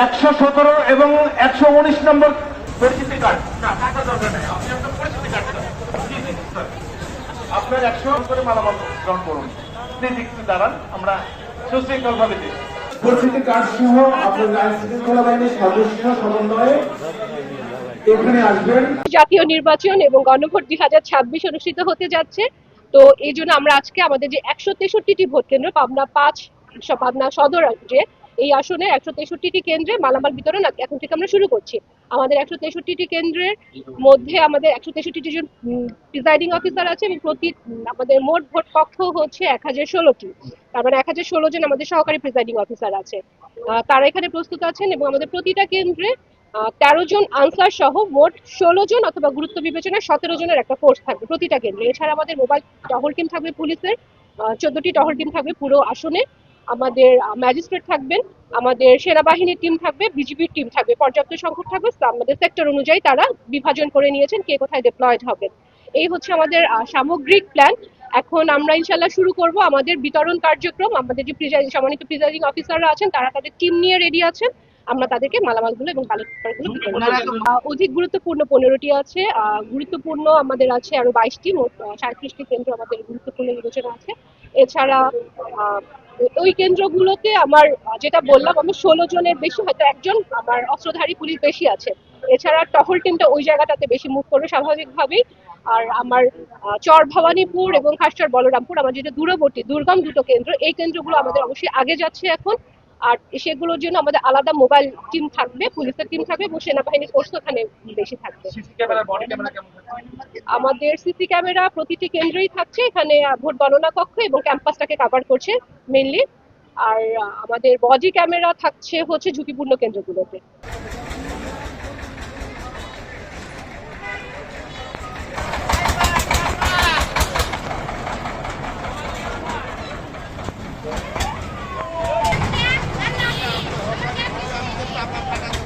117 এবং 119 নম্বর পরিচিতি কার্ড না টাকা দরকার নেই, আপনি আপনার পরিচিতি কার্ডটা আপনার 100 করে মালামাল গ্রহণ করুন। প্লিজ একটু দাঁড়ান, আমরা সুশৃঙ্খল ভাবে দিই। পরিচিতি কার্ড সহ আপনার আইন শৃঙ্খলা বাহিনীর সদস্য সমন্বয়ে এখানে আসবেন। জাতীয় নির্বাচন এবং গণভোট 2026 অনুষ্ঠিত হতে যাচ্ছে। তো এই জন্য আমরা আজকে আমাদের যে 163টি ভোট কেন্দ্র পাবনা সদর যে এই আসনে 163টি কেন্দ্রে মালামাল বিতরণ এখন থেকে আমরা শুরু করছি। আমাদের 163টি কেন্দ্রের মধ্যে আমাদের 163টি জন প্রিজাইডিং অফিসার আছে এবং আমাদের মোট ভোট কক্ষ হচ্ছে 1016টি। তার মানে 1016 জন আমাদের সহকারী প্রিজাইডিং অফিসার আছে, তারা এখানে প্রস্তুত আছেন এবং আমাদের প্রতিটা কেন্দ্রে 13 জন আনসার সহ মোট 16 জন অথবা গুরুত্ব বিবেচনায় 17 জনের একটা ফোর্স থাকবে প্রতিটা কেন্দ্রে। এছাড়া আমাদের মোবাইল টহল টিম থাকবে পুলিশের, 14টি টহল টিম থাকবে পুরো আসনে, আমাদের ম্যাজিস্ট্রেট থাকবেন, আমাদের সেনাবাহিনীর টিম থাকবে, বিজিবির টিম থাকবে, পর্যাপ্ত সংখ্যক থাকবে। আমাদের সেক্টর অনুযায়ী তারা বিভাজন করে নিয়েছেন কে কোথায় ডিপ্লয়েড হবেন। এই হচ্ছে আমাদের সামগ্রিক প্ল্যান। এখন আমরা ইনশাল্লাহ শুরু করব আমাদের বিতরণ কার্যক্রম। আমাদের যে সম্মানিত প্রিজাইডিং অফিসাররা আছেন তারা তাদের টিম নিয়ে রেডি আছেন। আমরা তাদেরকে মালামালগুলো এবং ব্যালট পেপারগুলো বিতরণ করব। অধিক গুরুত্বপূর্ণ 15টি আছে, গুরুত্বপূর্ণ আমাদের আছে আরো 22টি, মোট 37টি কেন্দ্র আমাদের গুরুত্বপূর্ণ বিবেচনা আছে। এছাড়া ওই কেন্দ্রগুলোতে আমার যেটা বললাম আমি 16 জনের বেশি, হয়তো একজন আমার অস্ত্রধারী পুলিশ বেশি আছে। এছাড়া টহল টিমটা ওই জায়গাটাতে বেশি মুভ করবে স্বাভাবিকভাবেই। আর আমার চর ভবানীপুর এবং খাসচর বলরামপুর আমার যেটা দূরবর্তী দুর্গম দুটো কেন্দ্র, এই কেন্দ্রগুলো আমাদের অবশ্যই আগে যাচ্ছে এখন। আর সেগুলোর জন্য আমাদের আলাদা মোবাইল টিম থাকবে, পুলিশের টিম থাকবে এবং সেনাবাহিনীর ফোর্স ওখানে বেশি থাকবে। আমাদের সিসি ক্যামেরা প্রতিটি কেন্দ্রেই থাকছে, এখানে ভোট গণনা কক্ষ এবং ক্যাম্পাসটাকে কভার করছে মেইনলি। আর আমাদের বডি ক্যামেরা থাকছে হচ্ছে ঝুঁকিপূর্ণ কেন্দ্রগুলোতে।